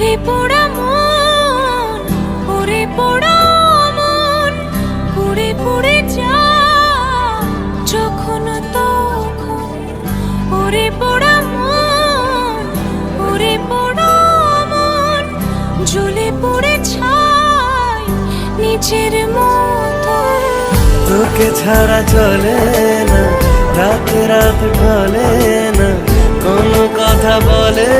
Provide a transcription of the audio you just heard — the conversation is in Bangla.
ওরে পোড়া মন, ওরে পোড়া মন, পুড়ে পুড়ে যা যখন তখন। ওরে পোড়া মন, ওরে পোড়া মন, জ্বলে পুড়ে ছাই নিজের মতো। তোকে ছাড়া চলে না, রাত রাত ঢলে না, কোনো কথা বলে